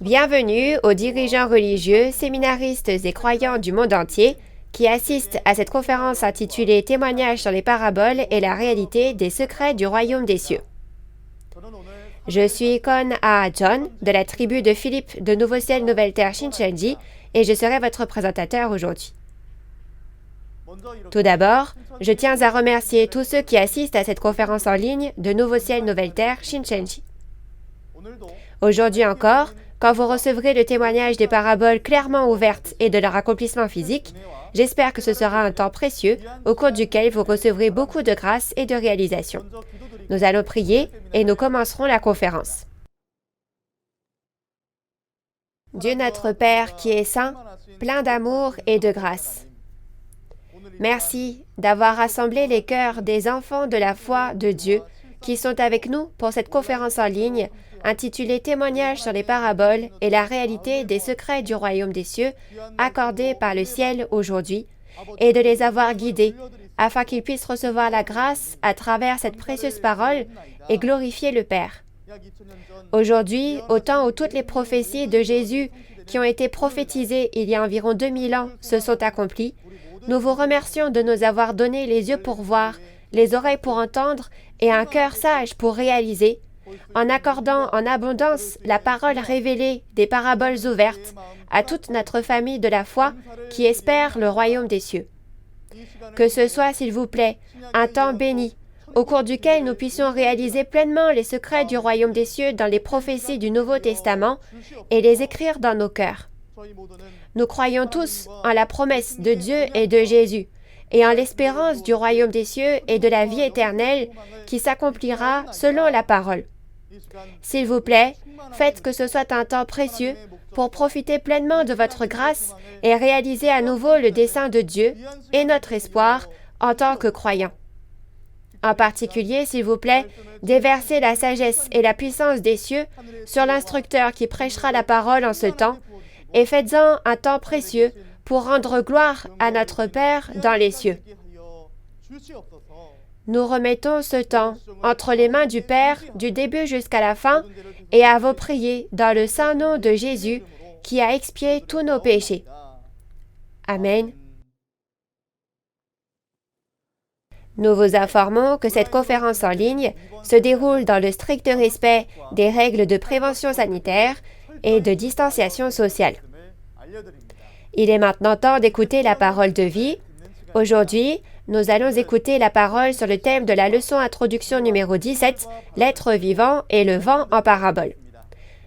Bienvenue aux dirigeants religieux, séminaristes et croyants du monde entier qui assistent à cette conférence intitulée Témoignages sur les paraboles et la réalité des secrets du royaume des cieux. Je suis Kon Ah John de la tribu de Philippe de Nouveau Ciel Nouvelle Terre Shincheonji et je serai votre présentateur aujourd'hui. Tout d'abord, je tiens à remercier tous ceux qui assistent à cette conférence en ligne de Nouveau Ciel Nouvelle Terre Shincheonji. Aujourd'hui encore, quand vous recevrez le témoignage des paraboles clairement ouvertes et de leur accomplissement physique, j'espère que ce sera un temps précieux au cours duquel vous recevrez beaucoup de grâce et de réalisation. Nous allons prier et nous commencerons la conférence. Dieu notre Père qui est saint, plein d'amour et de grâce. Merci d'avoir rassemblé les cœurs des enfants de la foi de Dieu qui sont avec nous pour cette conférence en ligne intitulée Témoignages sur les paraboles et la réalité des secrets du royaume des cieux accordée par le ciel aujourd'hui et de les avoir guidés afin qu'ils puissent recevoir la grâce à travers cette précieuse parole et glorifier le Père. Aujourd'hui, au temps où toutes les prophéties de Jésus qui ont été prophétisées il y a environ 2000 ans se sont accomplies, nous vous remercions de nous avoir donné les yeux pour voir, les oreilles pour entendre et un cœur sage pour réaliser, en accordant en abondance la parole révélée des paraboles ouvertes à toute notre famille de la foi qui espère le royaume des cieux. Que ce soit, s'il vous plaît, un temps béni, au cours duquel nous puissions réaliser pleinement les secrets du royaume des cieux dans les prophéties du Nouveau Testament et les écrire dans nos cœurs. Nous croyons tous en la promesse de Dieu et de Jésus, et en l'espérance du royaume des cieux et de la vie éternelle qui s'accomplira selon la parole. S'il vous plaît, faites que ce soit un temps précieux pour profiter pleinement de votre grâce et réaliser à nouveau le dessein de Dieu et notre espoir en tant que croyants. En particulier, s'il vous plaît, déversez la sagesse et la puissance des cieux sur l'instructeur qui prêchera la parole en ce temps, et faites-en un temps précieux pour rendre gloire à notre Père dans les cieux. Nous remettons ce temps entre les mains du Père du début jusqu'à la fin et à vos prières dans le saint nom de Jésus qui a expié tous nos péchés. Amen. Nous vous informons que cette conférence en ligne se déroule dans le strict respect des règles de prévention sanitaire et de distanciation sociale. Il est maintenant temps d'écouter la parole de vie. Aujourd'hui, nous allons écouter la parole sur le thème de la leçon introduction numéro 17, l'être vivant et le vent en parabole.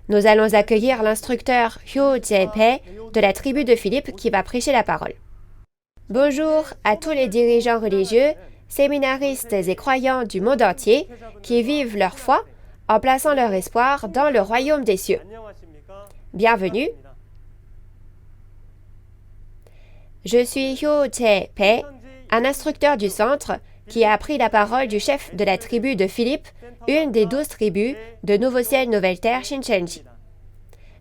Nous allons accueillir l'instructeur Hyo Jae-pae de la tribu de Philippe qui va prêcher la parole. Bonjour à tous les dirigeants religieux, séminaristes et croyants du monde entier qui vivent leur foi en plaçant leur espoir dans le royaume des cieux. Bienvenue. Je suis Hyo Jae-pae, un instructeur du centre qui a appris la parole du chef de la tribu de Philippe, une des 12 tribus de Nouveau Ciel Nouvelle Terre Shincheonji.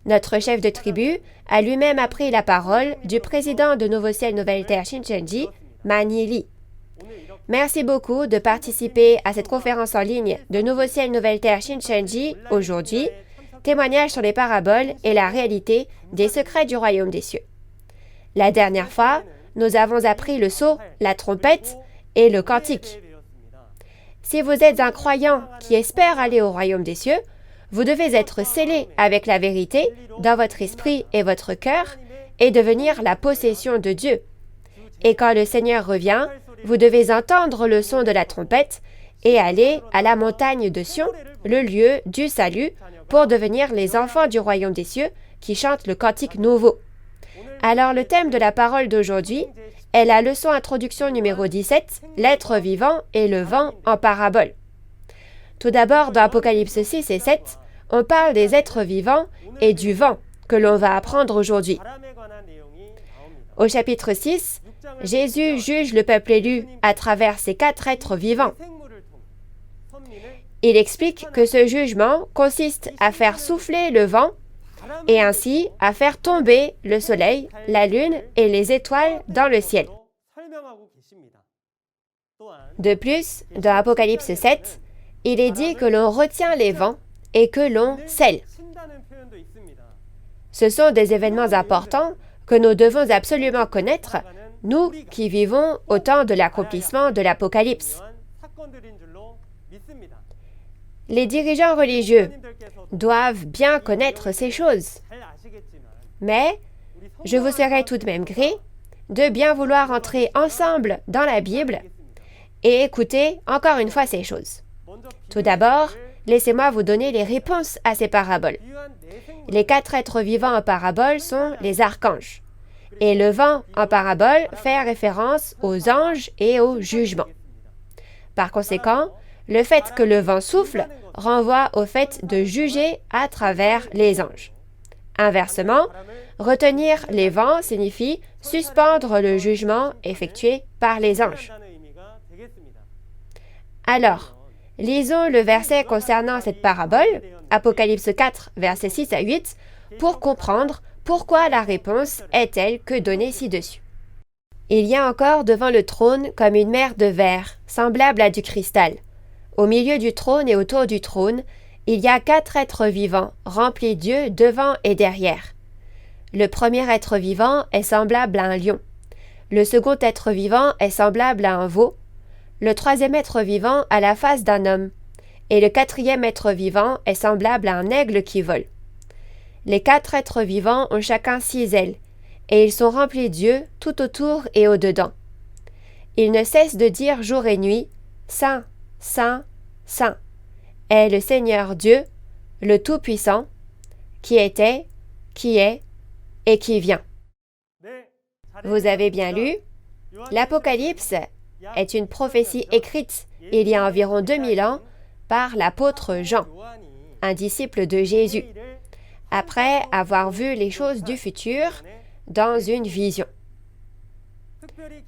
Notre chef de tribu a lui-même appris la parole du président de Nouveau Ciel Nouvelle Terre Shincheonji, Mani Lee. Merci beaucoup de participer à cette conférence en ligne de Nouveau Ciel Nouvelle Terre Shincheonji aujourd'hui, témoignage sur les paraboles et la réalité des secrets du royaume des cieux. La dernière fois, nous avons appris le sceau, la trompette et le cantique. Si vous êtes un croyant qui espère aller au royaume des cieux, vous devez être scellé avec la vérité dans votre esprit et votre cœur et devenir la possession de Dieu. Et quand le Seigneur revient, vous devez entendre le son de la trompette et aller à la montagne de Sion, le lieu du salut, pour devenir les enfants du royaume des cieux qui chantent le cantique nouveau. Alors le thème de la parole d'aujourd'hui est la leçon introduction numéro 17, l'être vivant et le vent en parabole. Tout d'abord, dans Apocalypse 6 et 7, on parle des êtres vivants et du vent que l'on va apprendre aujourd'hui. Au chapitre 6, Jésus juge le peuple élu à travers ces 4 êtres vivants. Il explique que ce jugement consiste à faire souffler le vent et ainsi à faire tomber le soleil, la lune et les étoiles dans le ciel. De plus, dans Apocalypse 7, il est dit que l'on retient les vents et que l'on scelle. Ce sont des événements importants que nous devons absolument connaître, nous qui vivons au temps de l'accomplissement de l'Apocalypse. Les dirigeants religieux doivent bien connaître ces choses. Mais je vous serai tout de même gré de bien vouloir entrer ensemble dans la Bible et écouter encore une fois ces choses. Tout d'abord, laissez-moi vous donner les réponses à ces paraboles. Les 4 êtres vivants en parabole sont les archanges. Et le vent en parabole fait référence aux anges et au jugement. Par conséquent, le fait que le vent souffle renvoie au fait de juger à travers les anges. Inversement, retenir les vents signifie suspendre le jugement effectué par les anges. Alors, lisons le verset concernant cette parabole, Apocalypse 4, versets 6 à 8, pour comprendre pourquoi la réponse est telle que donnée ci-dessus. Il y a encore devant le trône comme une mer de verre, semblable à du cristal. Au milieu du trône et autour du trône, il y a 4 êtres vivants, remplis d'yeux devant et derrière. Le premier être vivant est semblable à un lion. Le second être vivant est semblable à un veau. Le troisième être vivant a la face d'un homme. Et le quatrième être vivant est semblable à un aigle qui vole. Les 4 êtres vivants ont chacun 6 ailes, et ils sont remplis d'yeux tout autour et au-dedans. Ils ne cessent de dire jour et nuit, « Saint, Saint, Saint, est le Seigneur Dieu, le Tout-Puissant, qui était, qui est et qui vient. » Vous avez bien lu, l'Apocalypse est une prophétie écrite il y a environ 2000 ans par l'apôtre Jean, un disciple de Jésus, après avoir vu les choses du futur dans une vision.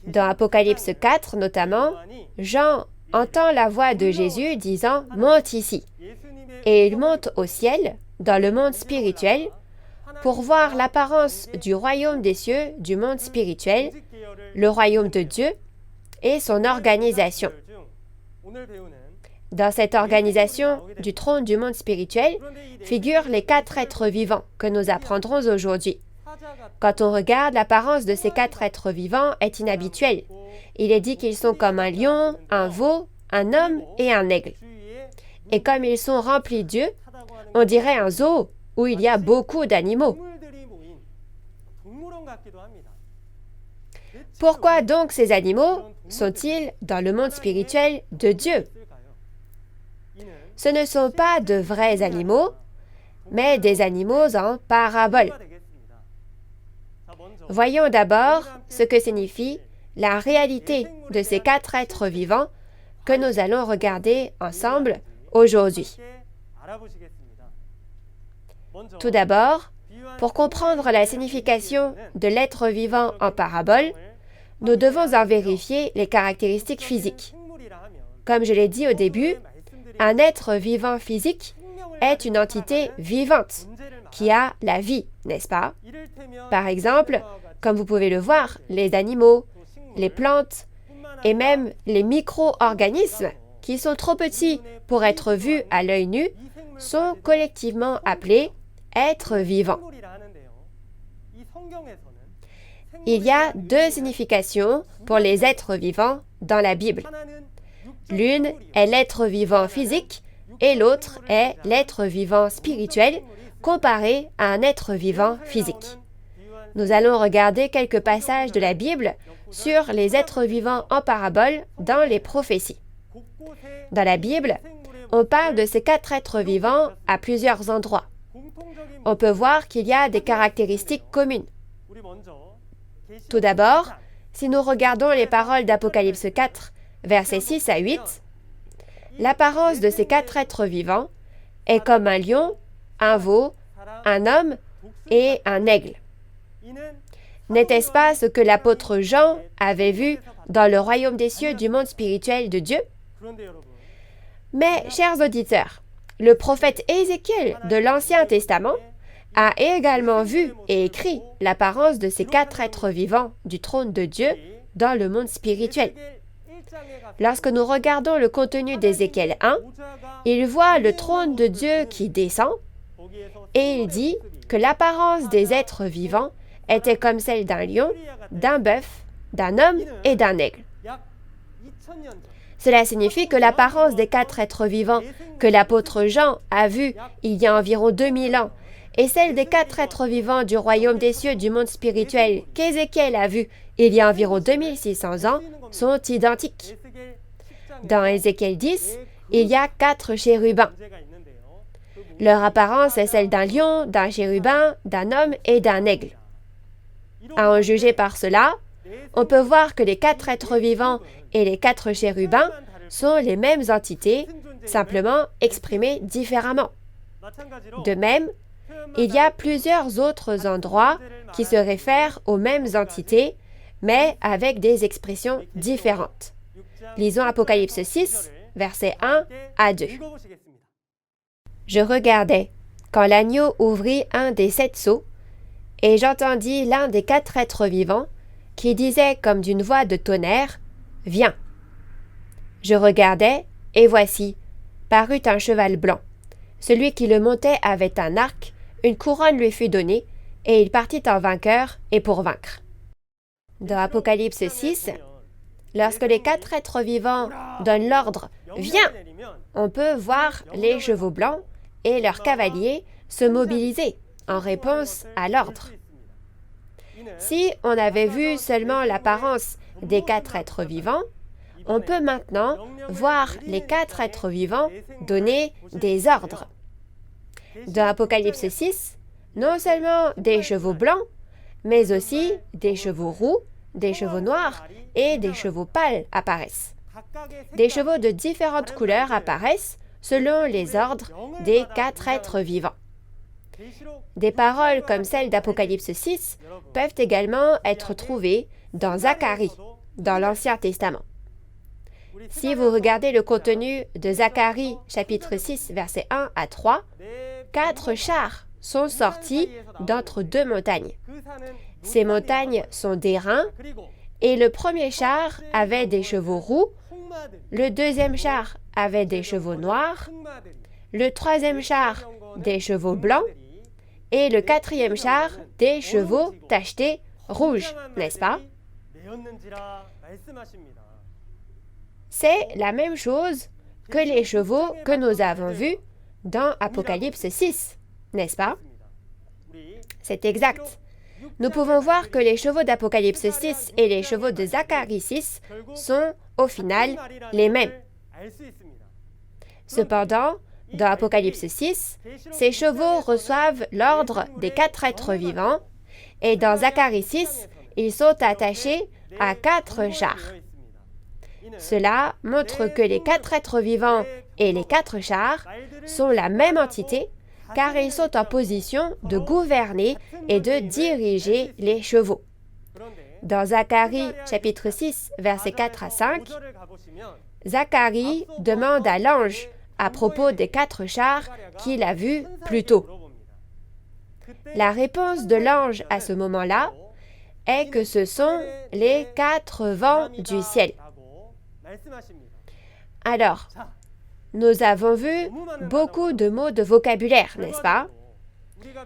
Dans Apocalypse 4 notamment, Jean entend la voix de Jésus disant « Monte ici » et il monte au ciel, dans le monde spirituel, pour voir l'apparence du royaume des cieux, du monde spirituel, le royaume de Dieu et son organisation. Dans cette organisation du trône du monde spirituel figurent les 4 êtres vivants que nous apprendrons aujourd'hui. Quand on regarde, l'apparence de ces 4 êtres vivants est inhabituelle. Il est dit qu'ils sont comme un lion, un veau, un homme et un aigle. Et comme ils sont remplis d'yeux, on dirait un zoo où il y a beaucoup d'animaux. Pourquoi donc ces animaux sont-ils dans le monde spirituel de Dieu? Ce ne sont pas de vrais animaux, mais des animaux en parabole. Voyons d'abord ce que signifie la réalité de ces 4 êtres vivants que nous allons regarder ensemble aujourd'hui. Tout d'abord, pour comprendre la signification de l'être vivant en parabole, nous devons en vérifier les caractéristiques physiques. Comme je l'ai dit au début, un être vivant physique est une entité vivante qui a la vie, n'est-ce pas? Par exemple, comme vous pouvez le voir, les animaux, les plantes et même les micro-organismes qui sont trop petits pour être vus à l'œil nu sont collectivement appelés êtres vivants. Il y a 2 significations pour les êtres vivants dans la Bible. L'une est l'être vivant physique et l'autre est l'être vivant spirituel comparé à un être vivant physique. Nous allons regarder quelques passages de la Bible sur les êtres vivants en parabole dans les prophéties. Dans la Bible, on parle de ces 4 êtres vivants à plusieurs endroits. On peut voir qu'il y a des caractéristiques communes. Tout d'abord, si nous regardons les paroles d'Apocalypse 4, versets 6 à 8, l'apparence de ces 4 êtres vivants est comme un lion, un veau, un homme et un aigle. N'était-ce pas ce que l'apôtre Jean avait vu dans le royaume des cieux du monde spirituel de Dieu? Mais, chers auditeurs, le prophète Ézéchiel de l'Ancien Testament a également vu et écrit l'apparence de ces 4 êtres vivants du trône de Dieu dans le monde spirituel. Lorsque nous regardons le contenu d'Ézéchiel 1, il voit le trône de Dieu qui descend et il dit que l'apparence des êtres vivants était comme celle d'un lion, d'un bœuf, d'un homme et d'un aigle. Cela signifie que l'apparence des 4 êtres vivants que l'apôtre Jean a vus il y a environ 2000 ans et celle des 4 êtres vivants du royaume des cieux du monde spirituel qu'Ézéchiel a vus il y a environ 2600 ans sont identiques. Dans Ézéchiel 10, il y a 4 chérubins. Leur apparence est celle d'un lion, d'un chérubin, d'un homme et d'un aigle. À en juger par cela, on peut voir que les 4 êtres vivants et les 4 chérubins sont les mêmes entités, simplement exprimées différemment. De même, il y a plusieurs autres endroits qui se réfèrent aux mêmes entités, mais avec des expressions différentes. Lisons Apocalypse 6, versets 1 à 2. Je regardais, quand l'agneau ouvrit un des 7 sceaux, et j'entendis l'un des 4 êtres vivants qui disait comme d'une voix de tonnerre, « Viens !» Je regardais, et voici, parut un cheval blanc. Celui qui le montait avait un arc, une couronne lui fut donnée, et il partit en vainqueur et pour vaincre. Dans Apocalypse 6, lorsque les 4 êtres vivants donnent l'ordre « Viens !» on peut voir les chevaux blancs et leurs cavaliers se mobiliser en réponse à l'ordre. Si on avait vu seulement l'apparence des 4 êtres vivants, on peut maintenant voir les 4 êtres vivants donner des ordres. Dans Apocalypse 6, non seulement des chevaux blancs, mais aussi des chevaux roux, des chevaux noirs et des chevaux pâles apparaissent. Des chevaux de différentes couleurs apparaissent selon les ordres des 4 êtres vivants. Des paroles comme celles d'Apocalypse 6 peuvent également être trouvées dans Zacharie, dans l'Ancien Testament. Si vous regardez le contenu de Zacharie, chapitre 6, versets 1 à 3, 4 chars sont sortis d'entre 2 montagnes. Ces montagnes sont d'airain, et le premier char avait des chevaux roux, le deuxième char avait des chevaux noirs, le troisième char des chevaux blancs, et le quatrième char des chevaux tachetés rouges, n'est-ce pas? C'est la même chose que les chevaux que nous avons vus dans Apocalypse 6, n'est-ce pas? C'est exact. Nous pouvons voir que les chevaux d'Apocalypse 6 et les chevaux de Zacharie 6 sont, au final, les mêmes. Cependant, dans Apocalypse 6, ces chevaux reçoivent l'ordre des 4 êtres vivants, et dans Zacharie 6, ils sont attachés à 4 chars. Cela montre que les 4 êtres vivants et les 4 chars sont la même entité, car ils sont en position de gouverner et de diriger les chevaux. Dans Zacharie chapitre 6, versets 4 à 5, Zacharie demande à l'ange à propos des 4 chars qu'il a vus plus tôt. La réponse de l'ange à ce moment-là est que ce sont les 4 vents du ciel. Alors, nous avons vu beaucoup de mots de vocabulaire, n'est-ce pas?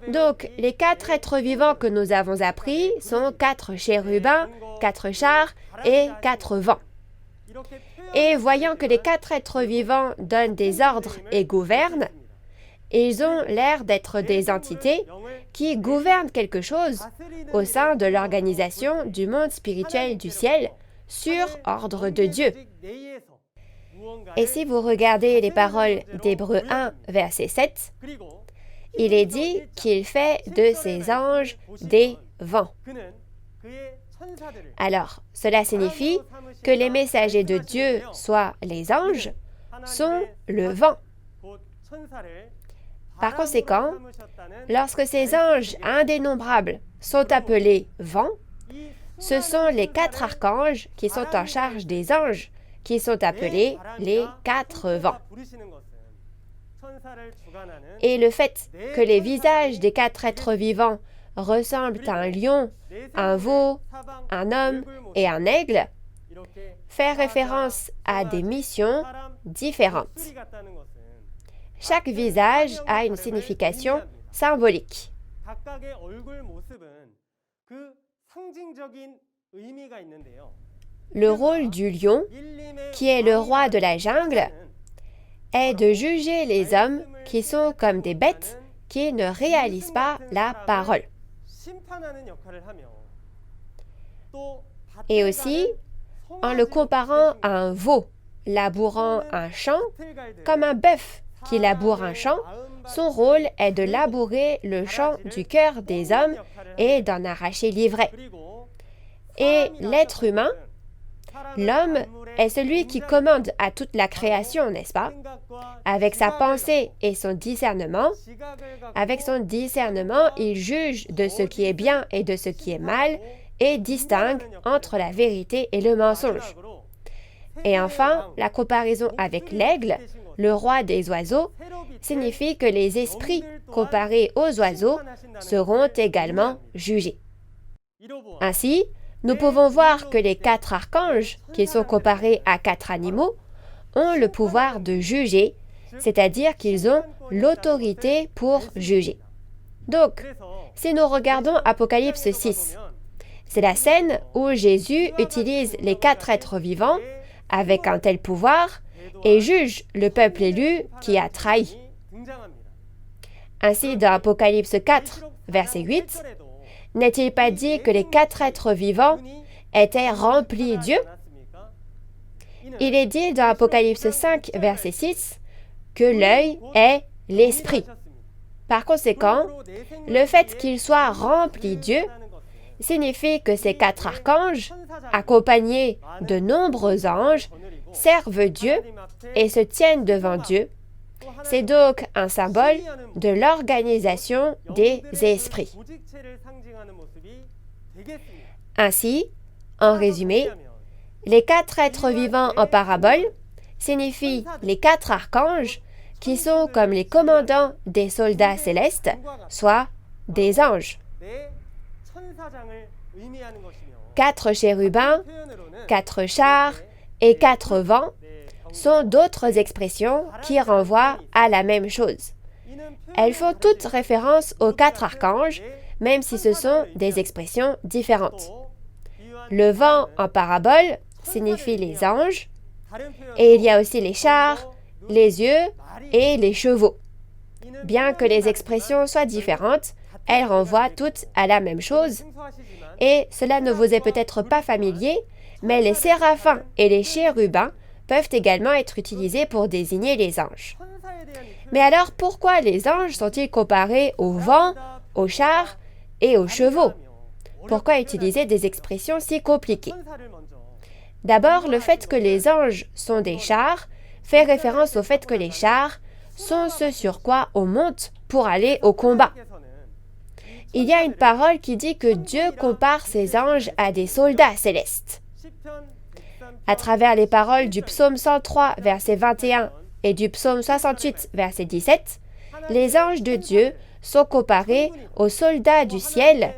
Donc, les 4 êtres vivants que nous avons appris sont 4 chérubins, 4 chars et 4 vents. Et voyant que les 4 êtres vivants donnent des ordres et gouvernent, ils ont l'air d'être des entités qui gouvernent quelque chose au sein de l'organisation du monde spirituel du ciel sur ordre de Dieu. Et si vous regardez les paroles d'Hébreux 1, verset 7, il est dit qu'il fait de ses anges des vents. Alors, cela signifie que les messagers de Dieu, soit les anges, sont le vent. Par conséquent, lorsque ces anges indénombrables sont appelés vents, ce sont les 4 archanges qui sont en charge des anges qui sont appelés les 4 vents. Et le fait que les visages des 4 êtres vivants ressemblent à un lion, un veau, un homme et un aigle fait référence à des missions différentes. Chaque visage a une signification symbolique. Le rôle du lion, qui est le roi de la jungle, est de juger les hommes qui sont comme des bêtes qui ne réalisent pas la parole. Et aussi, en le comparant à un veau labourant un champ, comme un bœuf qui laboure un champ, son rôle est de labourer le champ du cœur des hommes et d'en arracher l'ivraie. Et l'être humain, l'homme, est celui qui commande à toute la création, n'est-ce pas? Avec sa pensée et son discernement, il juge de ce qui est bien et de ce qui est mal et distingue entre la vérité et le mensonge. Et enfin, la comparaison avec l'aigle, le roi des oiseaux, signifie que les esprits comparés aux oiseaux seront également jugés. Ainsi, nous pouvons voir que les 4 archanges, qui sont comparés à 4 animaux, ont le pouvoir de juger, c'est-à-dire qu'ils ont l'autorité pour juger. Donc, si nous regardons Apocalypse 6, c'est la scène où Jésus utilise les 4 êtres vivants avec un tel pouvoir et juge le peuple élu qui a trahi. Ainsi, dans Apocalypse 4, verset 8, n'est-il pas dit que les 4 êtres vivants étaient remplis Dieu? Il est dit dans Apocalypse 5, verset 6, que l'œil est l'esprit. Par conséquent, le fait qu'il soit rempli Dieu signifie que ces 4 archanges, accompagnés de nombreux anges, servent Dieu et se tiennent devant Dieu. C'est donc un symbole de l'organisation des esprits. Ainsi, en résumé, les 4 êtres vivants en parabole signifient les 4 archanges qui sont comme les commandants des soldats célestes, soit des anges. 4 chérubins, 4 chars et 4 vents sont d'autres expressions qui renvoient à la même chose. Elles font toutes référence aux 4 archanges, même si ce sont des expressions différentes. Le vent en parabole signifie les anges, et il y a aussi les chars, les yeux et les chevaux. Bien que les expressions soient différentes, elles renvoient toutes à la même chose, et cela ne vous est peut-être pas familier, mais les séraphins et les chérubins peuvent également être utilisés pour désigner les anges. Mais alors, pourquoi les anges sont-ils comparés au vent, aux chars et aux chevaux? Pourquoi utiliser des expressions si compliquées? D'abord, le fait que les anges sont des chars fait référence au fait que les chars sont ce sur quoi on monte pour aller au combat. Il y a une parole qui dit que Dieu compare ses anges à des soldats célestes. À travers les paroles du psaume 103, verset 21 et du psaume 68, verset 17, les anges de Dieu sont comparés aux soldats du ciel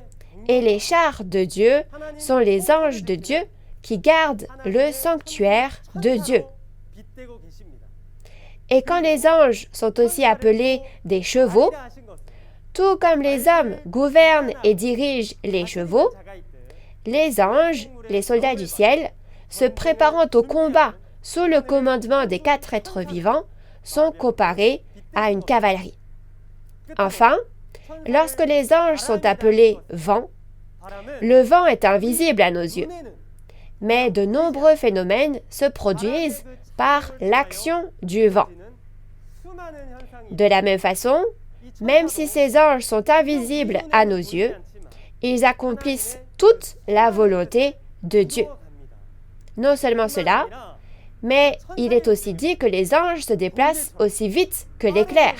et les chars de Dieu sont les anges de Dieu qui gardent le sanctuaire de Dieu. Et quand les anges sont aussi appelés des chevaux, tout comme les hommes gouvernent et dirigent les chevaux, les anges, les soldats du ciel, se préparant au combat sous le commandement des 4 êtres vivants, sont comparés à une cavalerie. Enfin, lorsque les anges sont appelés vents, le vent est invisible à nos yeux, mais de nombreux phénomènes se produisent par l'action du vent. De la même façon, même si ces anges sont invisibles à nos yeux, ils accomplissent toute la volonté de Dieu. Non seulement cela, mais il est aussi dit que les anges se déplacent aussi vite que l'éclair.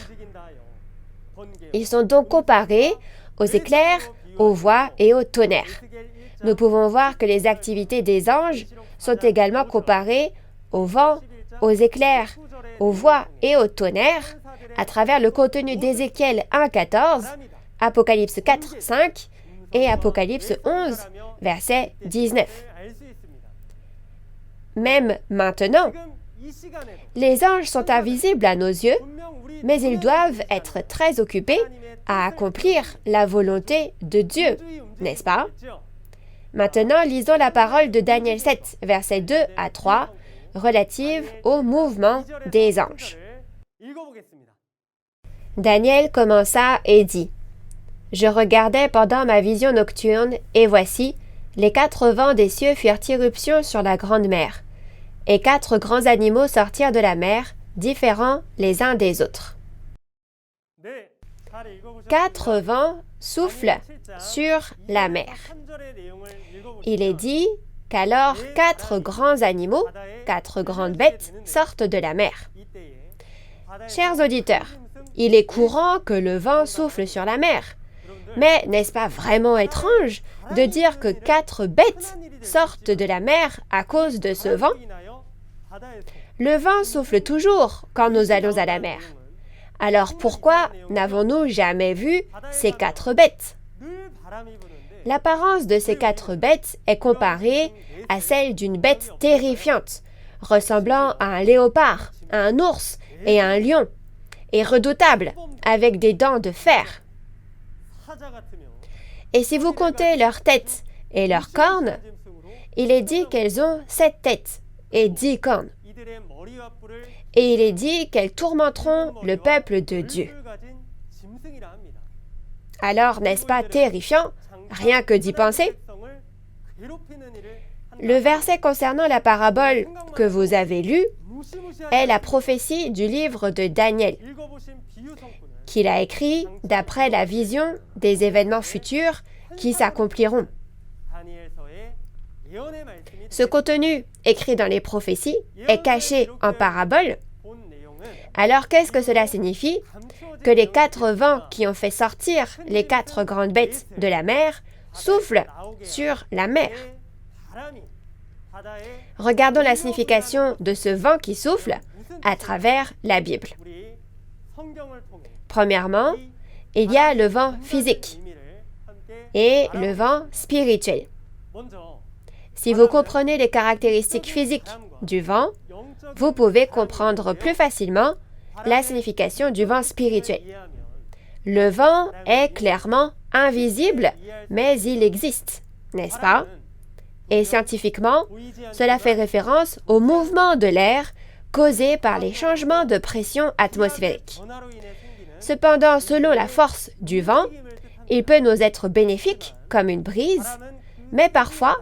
Ils sont donc comparés aux éclairs, aux voix et au tonnerre. Nous pouvons voir que les activités des anges sont également comparées au vent, aux éclairs, aux voix et au tonnerre à travers le contenu d'Ézéchiel 1,14, Apocalypse 4,5 et Apocalypse 11, verset 19. Même maintenant, Les anges sont invisibles à nos yeux, mais ils doivent être très occupés à accomplir la volonté de Dieu, n'est-ce pas? Maintenant, lisons la parole de Daniel 7, versets 2 à 3, relative au mouvement des anges. Daniel commença et dit: « Je regardais pendant ma vision nocturne, et voici, les 4 vents des cieux firent irruption sur la grande mer, et 4 grands animaux sortirent de la mer, différents les uns des autres. 4 vents soufflent sur la mer. Il est dit qu'alors 4 grands animaux, 4 grandes bêtes, sortent de la mer. Chers auditeurs, il est courant que le vent souffle sur la mer. Mais n'est-ce pas vraiment étrange de dire que 4 bêtes sortent de la mer à cause de ce vent? Le vent souffle toujours quand nous allons à la mer. Alors pourquoi n'avons-nous jamais vu ces 4 bêtes? L'apparence de ces 4 bêtes est comparée à celle d'une bête terrifiante, ressemblant à un léopard, à un ours et à un lion, et redoutable, avec des dents de fer. Et si vous comptez leurs têtes et leurs cornes, il est dit qu'elles ont 7 têtes et 10 cornes. Et il est dit qu'elles tourmenteront le peuple de Dieu. Alors, n'est-ce pas terrifiant, rien que d'y penser? Le verset concernant la parabole que vous avez lue est la prophétie du livre de Daniel, qu'il a écrit d'après la vision des événements futurs qui s'accompliront. Ce contenu écrit dans les prophéties est caché en parabole. Alors qu'est-ce que cela signifie? Que les 4 vents qui ont fait sortir les 4 grandes bêtes de la mer soufflent sur la mer. Regardons la signification de ce vent qui souffle à travers la Bible. Premièrement, il y a le vent physique et le vent spirituel. Si vous comprenez les caractéristiques physiques du vent, vous pouvez comprendre plus facilement la signification du vent spirituel. Le vent est clairement invisible, mais il existe, n'est-ce pas? Et scientifiquement, cela fait référence au mouvement de l'air causé par les changements de pression atmosphérique. Cependant, selon la force du vent, il peut nous être bénéfique, comme une brise, mais parfois,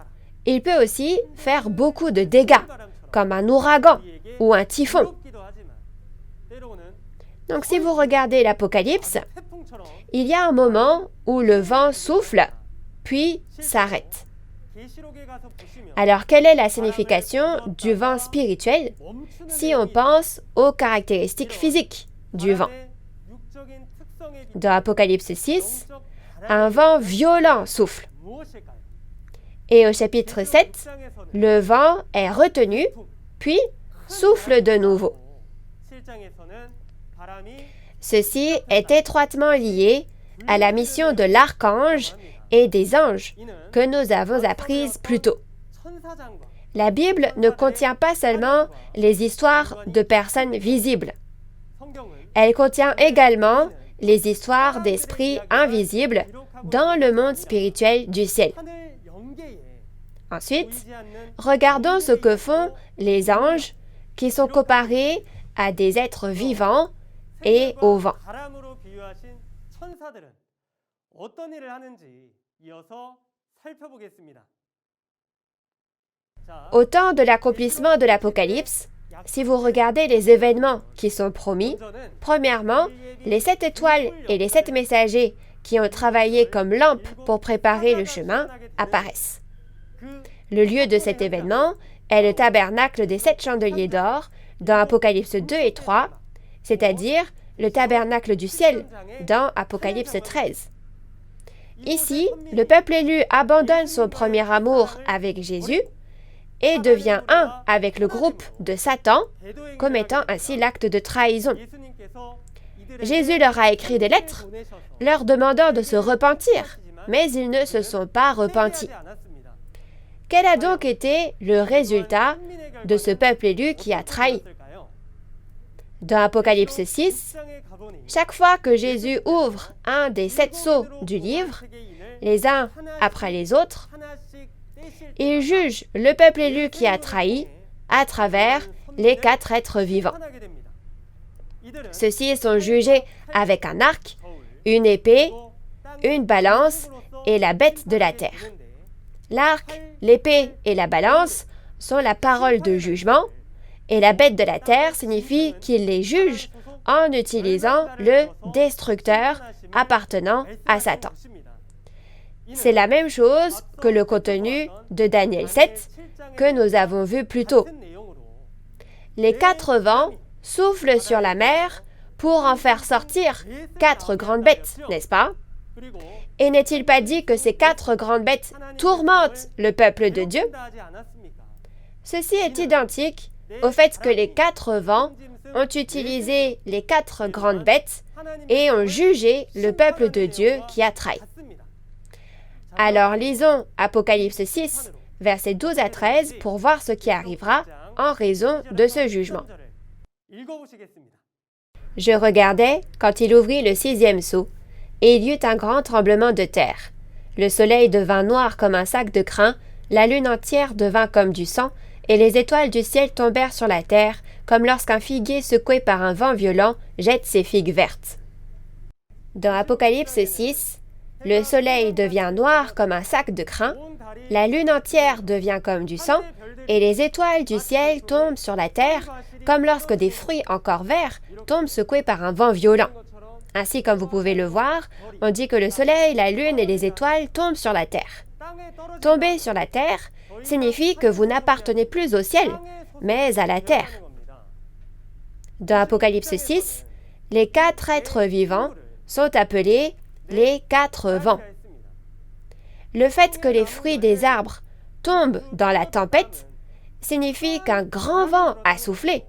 il peut aussi faire beaucoup de dégâts, comme un ouragan ou un typhon. Donc, si vous regardez l'Apocalypse, il y a un moment où le vent souffle, puis s'arrête. Alors, quelle est la signification du vent spirituel si on pense aux caractéristiques physiques du vent? Dans Apocalypse 6, un vent violent souffle. Et au chapitre 7, le vent est retenu, puis souffle de nouveau. Ceci est étroitement lié à la mission de l'archange et des anges que nous avons apprises plus tôt. La Bible ne contient pas seulement les histoires de personnes visibles. Elle contient également les histoires d'esprits invisibles dans le monde spirituel du ciel. Ensuite, regardons ce que font les anges qui sont comparés à des êtres vivants et au vent. Au temps de l'accomplissement de l'Apocalypse, si vous regardez les événements qui sont promis, premièrement, les 7 étoiles et les 7 messagers qui ont travaillé comme lampes pour préparer le chemin apparaissent. Le lieu de cet événement est le tabernacle des 7 chandeliers d'or dans Apocalypse 2 et 3, c'est-à-dire le tabernacle du ciel dans Apocalypse 13. Ici, le peuple élu abandonne son premier amour avec Jésus et devient un avec le groupe de Satan, commettant ainsi l'acte de trahison. Jésus leur a écrit des lettres, leur demandant de se repentir, mais ils ne se sont pas repentis. Quel a donc été le résultat de ce peuple élu qui a trahi. Dans Apocalypse 6, chaque fois que Jésus ouvre un des 7 sceaux du livre, les uns après les autres, il juge le peuple élu qui a trahi à travers les 4 êtres vivants. Ceux-ci sont jugés avec un arc, une épée, une balance et la bête de la terre. L'arc, l'épée et la balance sont la parole de jugement, et la bête de la terre signifie qu'il les juge en utilisant le destructeur appartenant à Satan. C'est la même chose que le contenu de Daniel 7 que nous avons vu plus tôt. Les 4 vents soufflent sur la mer pour en faire sortir 4 grandes bêtes, n'est-ce pas? Et n'est-il pas dit que ces 4 grandes bêtes tourmentent le peuple de Dieu? Ceci est identique au fait que les 4 vents ont utilisé les 4 grandes bêtes et ont jugé le peuple de Dieu qui a trahi. Alors lisons Apocalypse 6, versets 12 à 13 pour voir ce qui arrivera en raison de ce jugement. Je regardais quand il ouvrit le 6e sceau, et il y eut un grand tremblement de terre. Le soleil devint noir comme un sac de crin, la lune entière devint comme du sang, et les étoiles du ciel tombèrent sur la terre, comme lorsqu'un figuier secoué par un vent violent jette ses figues vertes. Dans Apocalypse 6, le soleil devient noir comme un sac de crin, la lune entière devient comme du sang, et les étoiles du ciel tombent sur la terre, comme lorsque des fruits encore verts tombent secoués par un vent violent. Ainsi, comme vous pouvez le voir, on dit que le soleil, la lune et les étoiles tombent sur la terre. Tomber sur la terre signifie que vous n'appartenez plus au ciel, mais à la terre. Dans Apocalypse 6, les 4 êtres vivants sont appelés les 4 vents. Le fait que les fruits des arbres tombent dans la tempête signifie qu'un grand vent a soufflé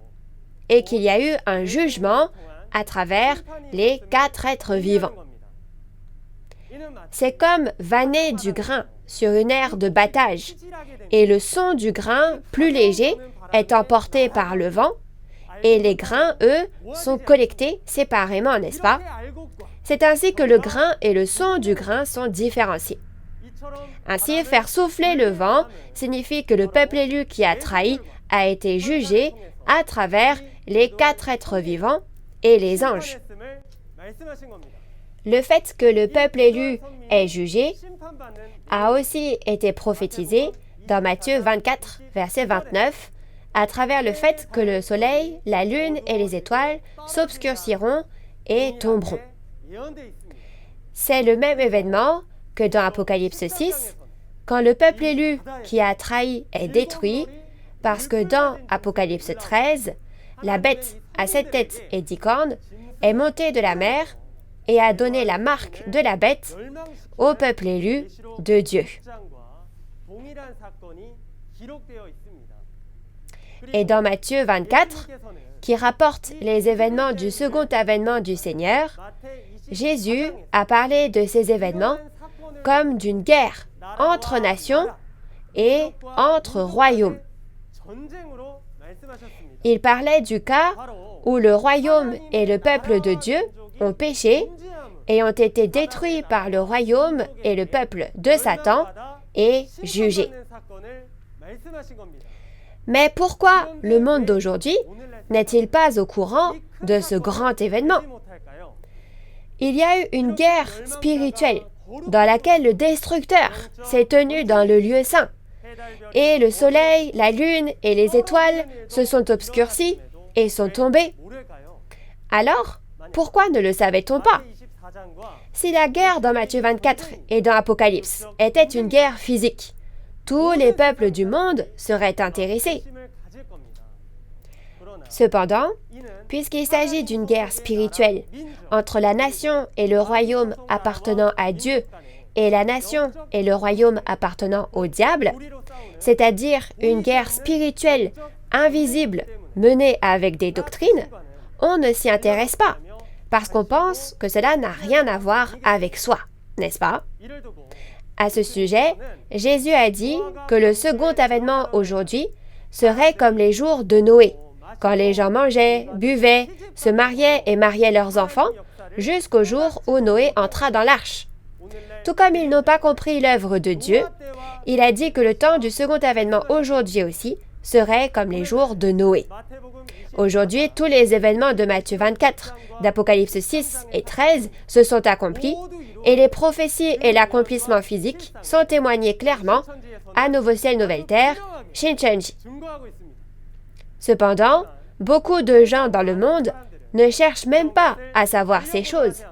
et qu'il y a eu un jugement à travers les 4 êtres vivants. C'est comme vanner du grain sur une aire de battage, et le son du grain plus léger est emporté par le vent, et les grains, eux, sont collectés séparément, n'est-ce pas? C'est ainsi que le grain et le son du grain sont différenciés. Ainsi, faire souffler le vent signifie que le peuple élu qui a trahi a été jugé à travers les 4 êtres vivants et les anges. Le fait que le peuple élu est jugé a aussi été prophétisé dans Matthieu 24, verset 29, à travers le fait que le soleil, la lune et les étoiles s'obscurciront et tomberont. C'est le même événement que dans Apocalypse 6, quand le peuple élu qui a trahi est détruit, parce que dans Apocalypse 13, la bête à 7 têtes et 10 cornes est montée de la mer et a donné la marque de la bête au peuple élu de Dieu. Et dans Matthieu 24, qui rapporte les événements du second avènement du Seigneur, Jésus a parlé de ces événements comme d'une guerre entre nations et entre royaumes. Il parlait du cas où le royaume et le peuple de Dieu ont péché et ont été détruits par le royaume et le peuple de Satan et jugés. Mais pourquoi le monde d'aujourd'hui n'est-il pas au courant de ce grand événement? Il y a eu une guerre spirituelle dans laquelle le destructeur s'est tenu dans le lieu saint, et le soleil, la lune et les étoiles se sont obscurcis et sont tombés. Alors, pourquoi ne le savait-on pas? Si la guerre dans Matthieu 24 et dans Apocalypse était une guerre physique, tous les peuples du monde seraient intéressés. Cependant, puisqu'il s'agit d'une guerre spirituelle entre la nation et le royaume appartenant à Dieu et la nation et le royaume appartenant au diable, c'est-à-dire une guerre spirituelle invisible menée avec des doctrines, on ne s'y intéresse pas, parce qu'on pense que cela n'a rien à voir avec soi, n'est-ce pas? À ce sujet, Jésus a dit que le second avènement aujourd'hui serait comme les jours de Noé, quand les gens mangeaient, buvaient, se mariaient et mariaient leurs enfants, jusqu'au jour où Noé entra dans l'arche. Tout comme ils n'ont pas compris l'œuvre de Dieu, il a dit que le temps du second avènement aujourd'hui aussi serait comme les jours de Noé. Aujourd'hui, tous les événements de Matthieu 24, d'Apocalypse 6 et 13 se sont accomplis et les prophéties et l'accomplissement physique sont témoignés clairement à Nouveau Ciel, Nouvelle Terre, Shincheonji. Cependant, beaucoup de gens dans le monde ne cherchent même pas à savoir ces choses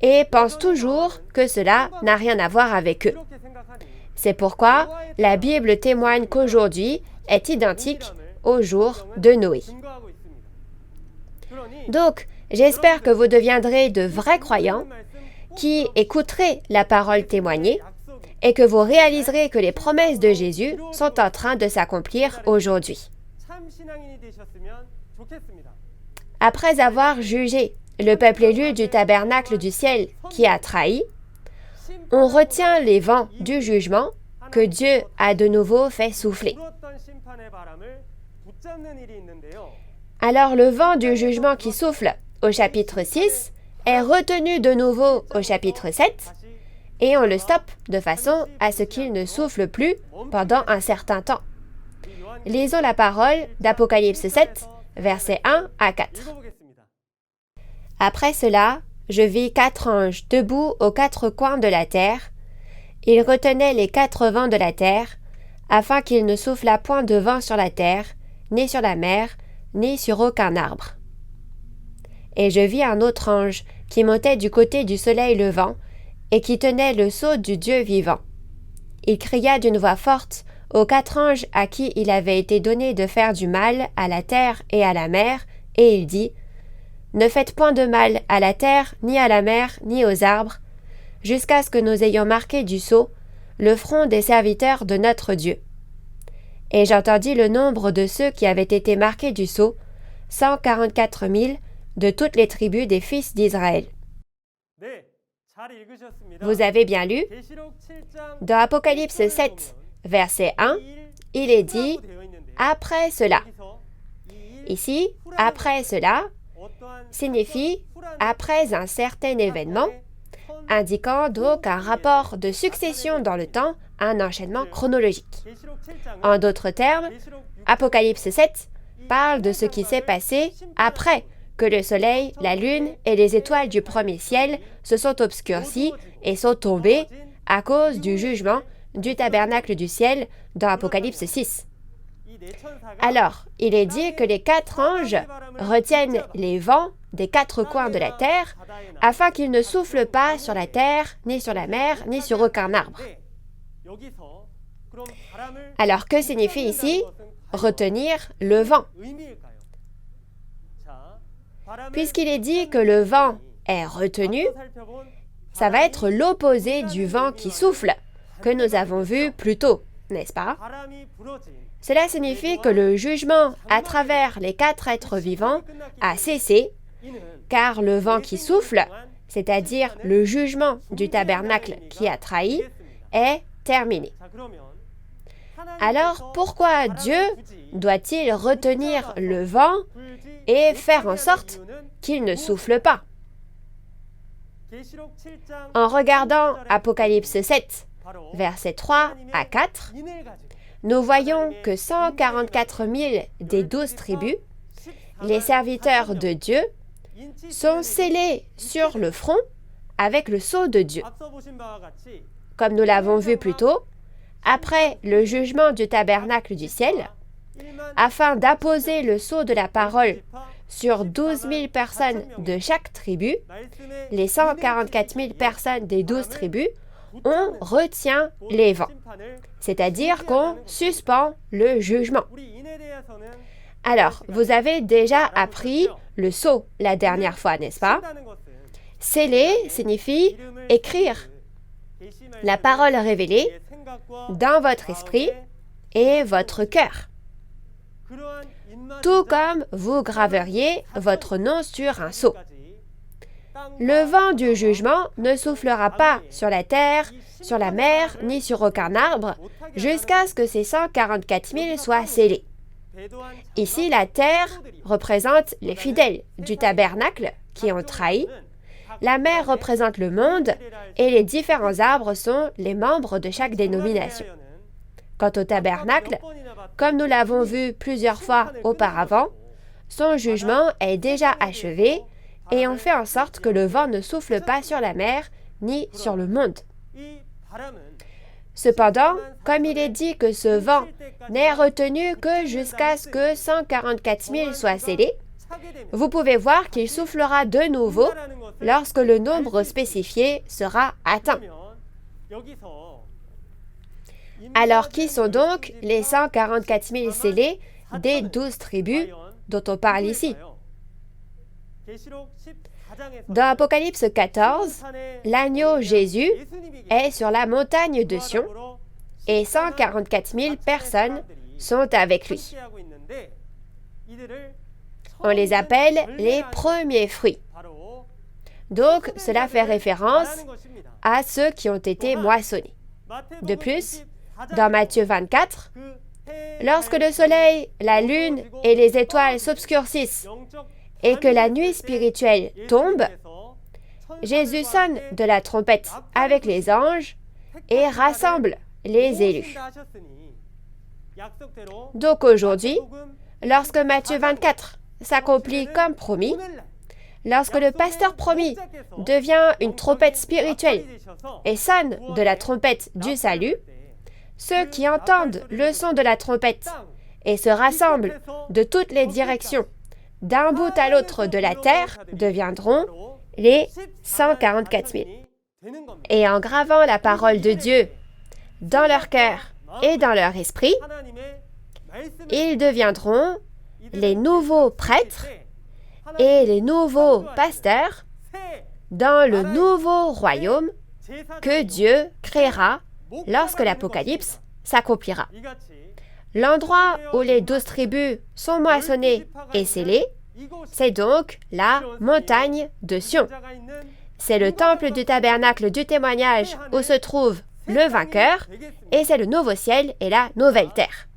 et pensent toujours que cela n'a rien à voir avec eux. C'est pourquoi la Bible témoigne qu'aujourd'hui est identique au jour de Noé. Donc, j'espère que vous deviendrez de vrais croyants qui écouterez la parole témoignée et que vous réaliserez que les promesses de Jésus sont en train de s'accomplir aujourd'hui. Après avoir jugé le peuple élu du tabernacle du ciel qui a trahi, on retient les vents du jugement que Dieu a de nouveau fait souffler. Alors le vent du jugement qui souffle au chapitre 6 est retenu de nouveau au chapitre 7 et on le stoppe de façon à ce qu'il ne souffle plus pendant un certain temps. Lisons la parole d'Apocalypse 7, versets 1 à 4. Après cela, je vis 4 anges debout aux 4 coins de la terre. Ils retenaient les 4 vents de la terre, afin qu'il ne soufflât point de vent sur la terre, ni sur la mer, ni sur aucun arbre. Et je vis un autre ange qui montait du côté du soleil levant, et qui tenait le sceau du Dieu vivant. Il cria d'une voix forte aux 4 anges à qui il avait été donné de faire du mal à la terre et à la mer, et il dit : Ne faites point de mal à la terre, ni à la mer, ni aux arbres, jusqu'à ce que nous ayons marqué du sceau le front des serviteurs de notre Dieu. Et j'entendis le nombre de ceux qui avaient été marqués du sceau, 144 000 de toutes les tribus des fils d'Israël. Vous avez bien lu? Dans Apocalypse 7, verset 1, il est dit « après cela ». Ici, « après cela » signifie « après un certain événement », indiquant donc un rapport de succession dans le temps, un enchaînement chronologique. En d'autres termes, Apocalypse 7 parle de ce qui s'est passé après que le soleil, la lune et les étoiles du premier ciel se sont obscurcis et sont tombés à cause du jugement du tabernacle du ciel dans Apocalypse 6. Alors, il est dit que les 4 anges retiennent les vents des 4 coins de la terre afin qu'ils ne soufflent pas sur la terre, ni sur la mer, ni sur aucun arbre. Alors, que signifie ici retenir le vent? Puisqu'il est dit que le vent est retenu, ça va être l'opposé du vent qui souffle, que nous avons vu plus tôt, n'est-ce pas? Cela signifie que le jugement à travers les 4 êtres vivants a cessé, car le vent qui souffle, c'est-à-dire le jugement du tabernacle qui a trahi, est terminé. Alors, pourquoi Dieu doit-il retenir le vent et faire en sorte qu'il ne souffle pas? En regardant Apocalypse 7, versets 3 à 4, nous voyons que 144 000 des 12 tribus, les serviteurs de Dieu, sont scellés sur le front avec le sceau de Dieu. Comme nous l'avons vu plus tôt, après le jugement du tabernacle du ciel, afin d'apposer le sceau de la parole sur 12 000 personnes de chaque tribu, les 144 000 personnes des 12 tribus, on retient les vents, c'est-à-dire qu'on suspend le jugement. Alors, vous avez déjà appris le sceau la dernière fois, n'est-ce pas? Sceller signifie écrire la parole révélée dans votre esprit et votre cœur, tout comme vous graveriez votre nom sur un sceau. Le vent du jugement ne soufflera pas sur la terre, sur la mer, ni sur aucun arbre, jusqu'à ce que ces 144 000 soient scellés. Ici, la terre représente les fidèles du tabernacle qui ont trahi, la mer représente le monde et les différents arbres sont les membres de chaque dénomination. Quant au tabernacle, comme nous l'avons vu plusieurs fois auparavant, son jugement est déjà achevé et on fait en sorte que le vent ne souffle pas sur la mer ni sur le monde. Cependant, comme il est dit que ce vent n'est retenu que jusqu'à ce que 144 000 soient scellés, vous pouvez voir qu'il soufflera de nouveau lorsque le nombre spécifié sera atteint. Alors, qui sont donc les 144 000 scellés des 12 tribus dont on parle ici? Dans Apocalypse 14, l'agneau Jésus est sur la montagne de Sion et 144 000 personnes sont avec lui. On les appelle les premiers fruits. Donc, cela fait référence à ceux qui ont été moissonnés. De plus, dans Matthieu 24, lorsque le soleil, la lune et les étoiles s'obscurcissent et que la nuit spirituelle tombe, Jésus sonne de la trompette avec les anges et rassemble les élus. Donc aujourd'hui, lorsque Matthieu 24 s'accomplit comme promis, lorsque le pasteur promis devient une trompette spirituelle et sonne de la trompette du salut, ceux qui entendent le son de la trompette et se rassemblent de toutes les directions, d'un bout à l'autre de la terre, deviendront les 144 000. Et en gravant la parole de Dieu dans leur cœur et dans leur esprit, ils deviendront les nouveaux prêtres et les nouveaux pasteurs dans le nouveau royaume que Dieu créera lorsque l'Apocalypse s'accomplira. L'endroit où les 12 tribus sont moissonnées et scellées, c'est donc la montagne de Sion. C'est le temple du tabernacle du témoignage où se trouve le vainqueur, et c'est le nouveau ciel et la nouvelle terre.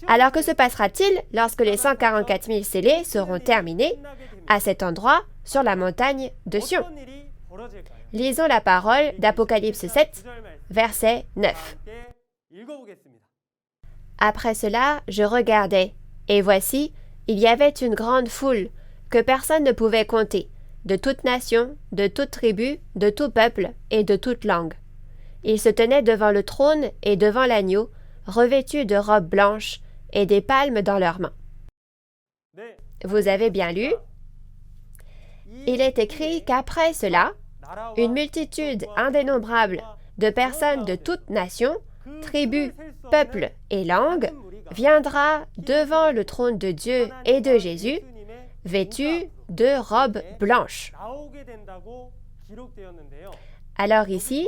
Alors que se passera-t-il lorsque les 144 000 scellés seront terminés à cet endroit sur la montagne de Sion? Lisons la parole d'Apocalypse 7, verset 9. Après cela, je regardais, et voici, il y avait une grande foule, que personne ne pouvait compter, de toute nation, de toute tribu, de tout peuple et de toute langue. Ils se tenaient devant le trône et devant l'agneau, revêtus de robes blanches et des palmes dans leurs mains. Vous avez bien lu? Il est écrit qu'après cela, une multitude indénombrable de personnes de toutes nations, tribus, peuples et langues viendra devant le trône de Dieu et de Jésus, vêtus de robes blanches. Alors ici,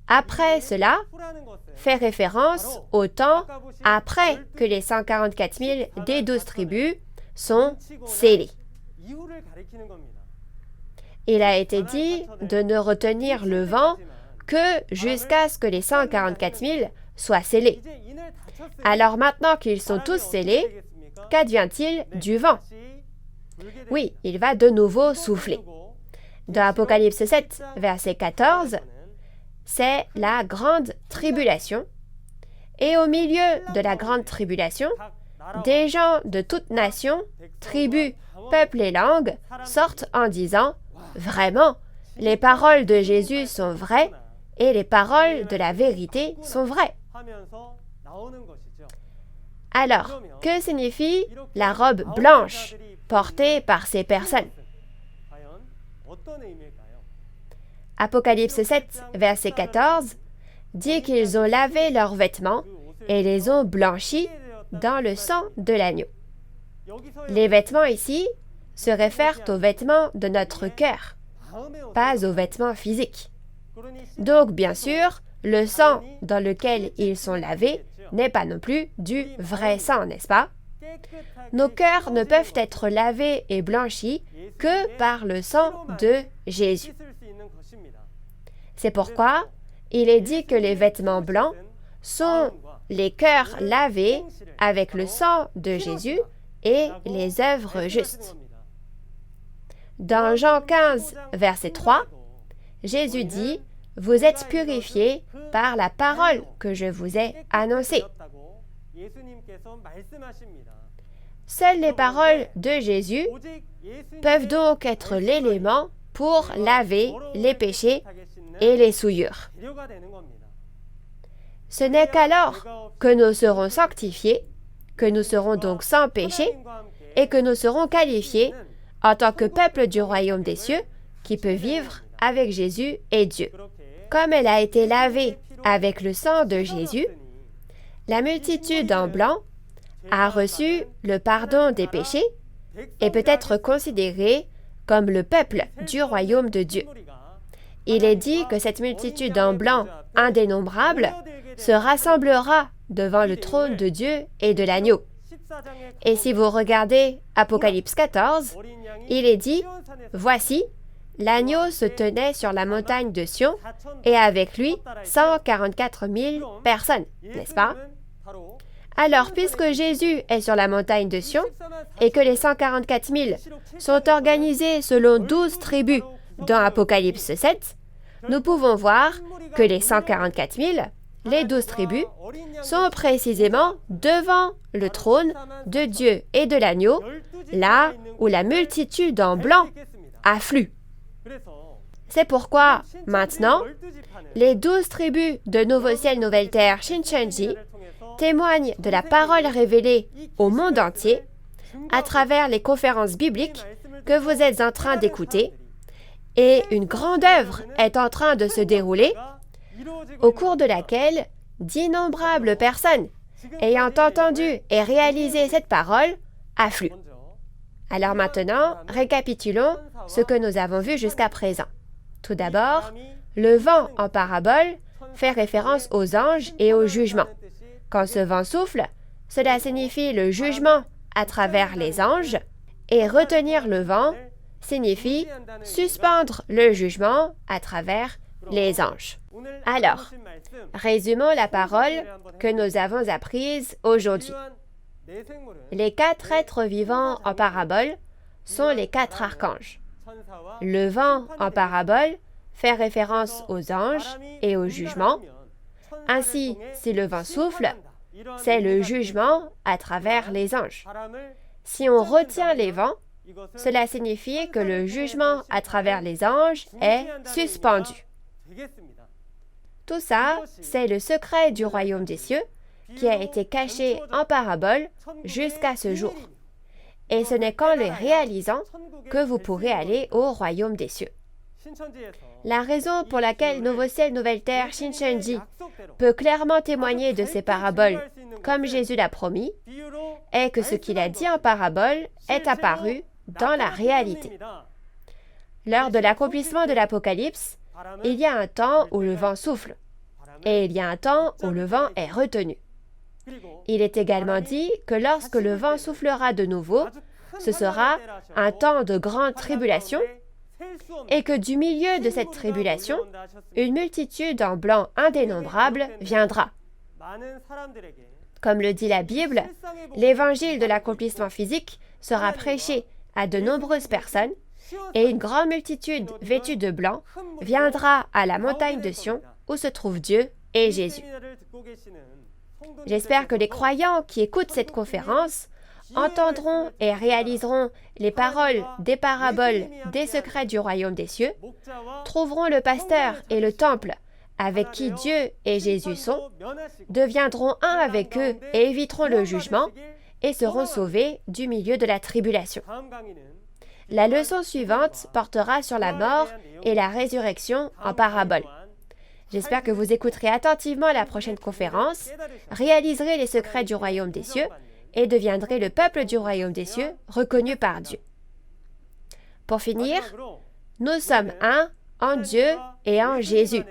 après cela, fait référence au temps après que les 144 000 des 12 tribus sont scellés. Il a été dit de ne retenir le vent que jusqu'à ce que les 144 000 soient scellés. Alors maintenant qu'ils sont tous scellés, qu'advient-il du vent? Oui, il va de nouveau souffler. Dans Apocalypse 7, verset 14, c'est la grande tribulation. Et au milieu de la grande tribulation, des gens de toutes nations, tribus, peuples et langues sortent en disant « Vraiment, les paroles de Jésus sont vraies et les paroles de la vérité sont vraies. » Alors, que signifie la robe blanche portée par ces personnes? Apocalypse 7, verset 14, dit qu'ils ont lavé leurs vêtements et les ont blanchis dans le sang de l'agneau. Les vêtements ici se réfèrent aux vêtements de notre cœur, pas aux vêtements physiques. Donc, bien sûr, le sang dans lequel ils sont lavés n'est pas non plus du vrai sang, n'est-ce pas? Nos cœurs ne peuvent être lavés et blanchis que par le sang de Jésus. C'est pourquoi il est dit que les vêtements blancs sont les cœurs lavés avec le sang de Jésus et les œuvres justes. Dans Jean 15, verset 3, Jésus dit, « Vous êtes purifiés par la parole que je vous ai annoncée. » Seules les paroles de Jésus peuvent donc être l'élément pour laver les péchés et les souillures. Ce n'est qu'alors que nous serons sanctifiés, que nous serons donc sans péché et que nous serons qualifiés en tant que peuple du royaume des cieux qui peut vivre avec Jésus et Dieu. Comme elle a été lavée avec le sang de Jésus, la multitude en blanc a reçu le pardon des péchés et peut être considérée comme le peuple du royaume de Dieu. Il est dit que cette multitude en blanc indénombrable se rassemblera devant le trône de Dieu et de l'agneau. Et si vous regardez Apocalypse 14, il est dit, « Voici, l'agneau se tenait sur la montagne de Sion et avec lui 144 000 personnes. » N'est-ce pas? Alors, puisque Jésus est sur la montagne de Sion et que les 144 000 sont organisés selon 12 tribus dans Apocalypse 7, nous pouvons voir que les 144 000, les 12 tribus, sont précisément devant le trône de Dieu et de l'agneau, là où la multitude en blanc afflue. C'est pourquoi, maintenant, les 12 tribus de Nouveau Ciel, Nouvelle Terre, Shincheonji témoignent de la parole révélée au monde entier à travers les conférences bibliques que vous êtes en train d'écouter, et une grande œuvre est en train de se dérouler, au cours de laquelle d'innombrables personnes ayant entendu et réalisé cette parole affluent. Alors maintenant, récapitulons ce que nous avons vu jusqu'à présent. Tout d'abord, le vent en parabole fait référence aux anges et au jugement. Quand ce vent souffle, cela signifie le jugement à travers les anges, et retenir le vent signifie suspendre le jugement à travers les anges. Alors, résumons la parole que nous avons apprise aujourd'hui. Les 4 êtres vivants en parabole sont les 4 archanges. Le vent en parabole fait référence aux anges et au jugement. Ainsi, si le vent souffle, c'est le jugement à travers les anges. Si on retient les vents, cela signifie que le jugement à travers les anges est suspendu. Tout ça, c'est le secret du royaume des cieux qui a été caché en parabole jusqu'à ce jour. Et ce n'est qu'en les réalisant que vous pourrez aller au royaume des cieux. La raison pour laquelle Nouveau Ciel, Nouvelle Terre, Shincheonji peut clairement témoigner de ces paraboles, comme Jésus l'a promis, est que ce qu'il a dit en parabole est apparu dans la réalité. Lors de l'accomplissement de l'Apocalypse, il y a un temps où le vent souffle, et il y a un temps où le vent est retenu. Il est également dit que lorsque le vent soufflera de nouveau, ce sera un temps de grande tribulation, et que du milieu de cette tribulation, une multitude en blanc indénombrable viendra. Comme le dit la Bible, l'évangile de l'accomplissement physique sera prêché à de nombreuses personnes, et une grande multitude vêtue de blanc viendra à la montagne de Sion où se trouvent Dieu et Jésus. J'espère que les croyants qui écoutent cette conférence entendront et réaliseront les paroles des paraboles des secrets du royaume des cieux, trouveront le pasteur et le temple avec qui Dieu et Jésus sont, deviendront un avec eux et éviteront le jugement et seront sauvés du milieu de la tribulation. La leçon suivante portera sur la mort et la résurrection en parabole. J'espère que vous écouterez attentivement la prochaine conférence, réaliserez les secrets du royaume des cieux et deviendrez le peuple du royaume des cieux reconnu par Dieu. Pour finir, nous sommes un en Dieu et en Jésus.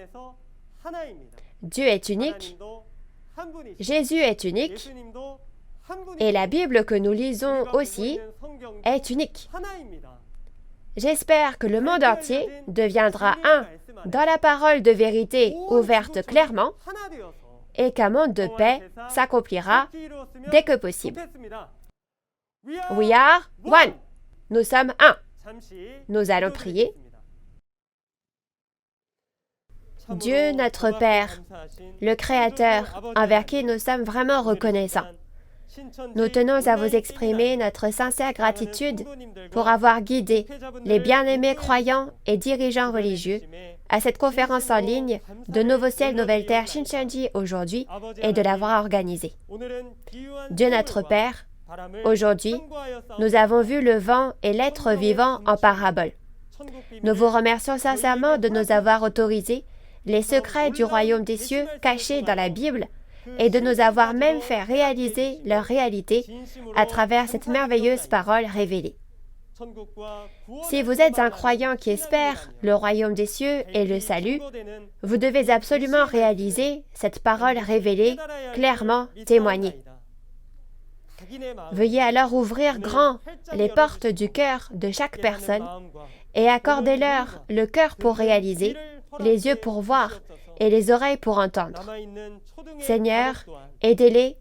Dieu est unique, Jésus est unique, et la Bible que nous lisons aussi est unique. J'espère que le monde entier deviendra un dans la parole de vérité ouverte clairement et qu'un monde de paix s'accomplira dès que possible. We are one. Nous sommes un. Nous allons prier. Dieu notre Père, le Créateur, envers qui nous sommes vraiment reconnaissants. Nous tenons à vous exprimer notre sincère gratitude pour avoir guidé les bien-aimés croyants et dirigeants religieux à cette conférence en ligne de Nouveau Ciel, Nouvelle Terre Shincheonji aujourd'hui et de l'avoir organisée. Dieu notre Père, aujourd'hui, nous avons vu le vent et l'être vivant en parabole. Nous vous remercions sincèrement de nous avoir autorisé les secrets du royaume des cieux cachés dans la Bible et de nous avoir même fait réaliser leur réalité à travers cette merveilleuse parole révélée. Si vous êtes un croyant qui espère le royaume des cieux et le salut, vous devez absolument réaliser cette parole révélée, clairement témoignée. Veuillez alors ouvrir grand les portes du cœur de chaque personne et accordez-leur le cœur pour réaliser, les yeux pour voir et les oreilles pour entendre. Seigneur, aidez-les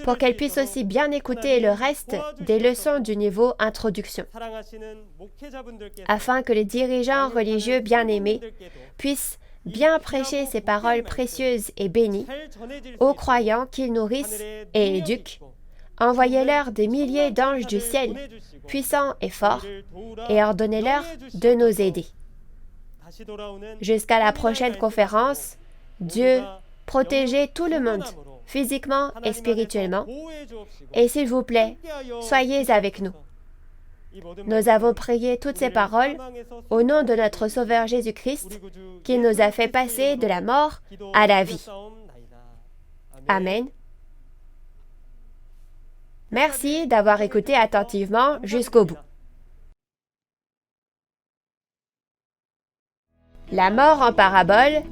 pour qu'elles puissent aussi bien écouter le reste des leçons du niveau introduction, afin que les dirigeants religieux bien-aimés puissent bien prêcher ces paroles précieuses et bénies aux croyants qu'ils nourrissent et éduquent. Envoyez-leur des milliers d'anges du ciel, puissants et forts, et ordonnez-leur de nous aider. Jusqu'à la prochaine conférence, Dieu, protégez tout le monde, physiquement et spirituellement, et s'il vous plaît, soyez avec nous. Nous avons prié toutes ces paroles au nom de notre Sauveur Jésus-Christ, qui nous a fait passer de la mort à la vie. Amen. Merci d'avoir écouté attentivement jusqu'au bout. La mort en parabole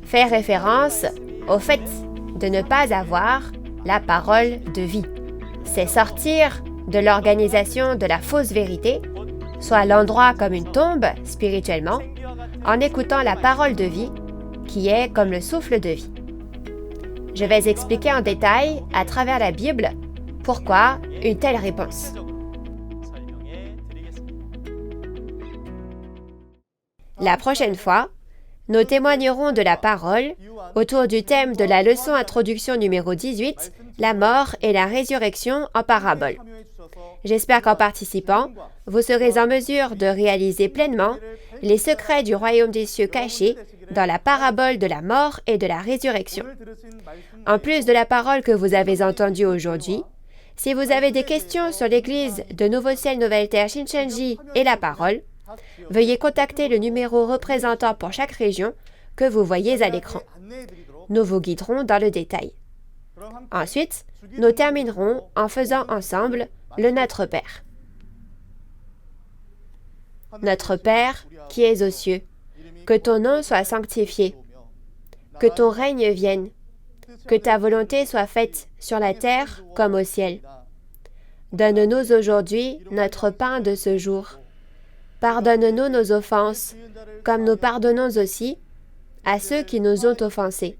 fait référence au fait de ne pas avoir la parole de vie. C'est sortir de l'organisation de la fausse vérité, soit l'endroit comme une tombe spirituellement, en écoutant la parole de vie, qui est comme le souffle de vie. Je vais expliquer en détail, à travers la Bible, pourquoi une telle réponse. La prochaine fois, nous témoignerons de la parole autour du thème de la leçon introduction numéro 18, la mort et la résurrection en parabole. J'espère qu'en participant, vous serez en mesure de réaliser pleinement les secrets du royaume des cieux cachés dans la parabole de la mort et de la résurrection. En plus de la parole que vous avez entendue aujourd'hui, si vous avez des questions sur l'Église de Nouveau Ciel, Nouvelle Terre Shincheonji et la parole, veuillez contacter le numéro représentant pour chaque région que vous voyez à l'écran. Nous vous guiderons dans le détail. Ensuite, nous terminerons en faisant ensemble le Notre Père. Notre Père, qui es aux cieux, que ton nom soit sanctifié, que ton règne vienne, que ta volonté soit faite sur la terre comme au ciel. Donne-nous aujourd'hui notre pain de ce jour. Pardonne-nous nos offenses, comme nous pardonnons aussi à ceux qui nous ont offensés.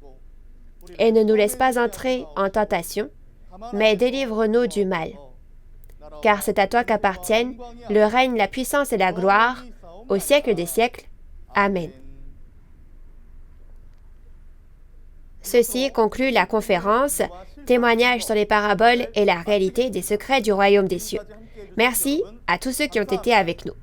Et ne nous laisse pas entrer en tentation, mais délivre-nous du mal. Car c'est à toi qu'appartiennent le règne, la puissance et la gloire, au siècle des siècles. Amen. Ceci conclut la conférence « Témoignage sur les paraboles et la réalité des secrets du royaume des cieux ». Merci à tous ceux qui ont été avec nous.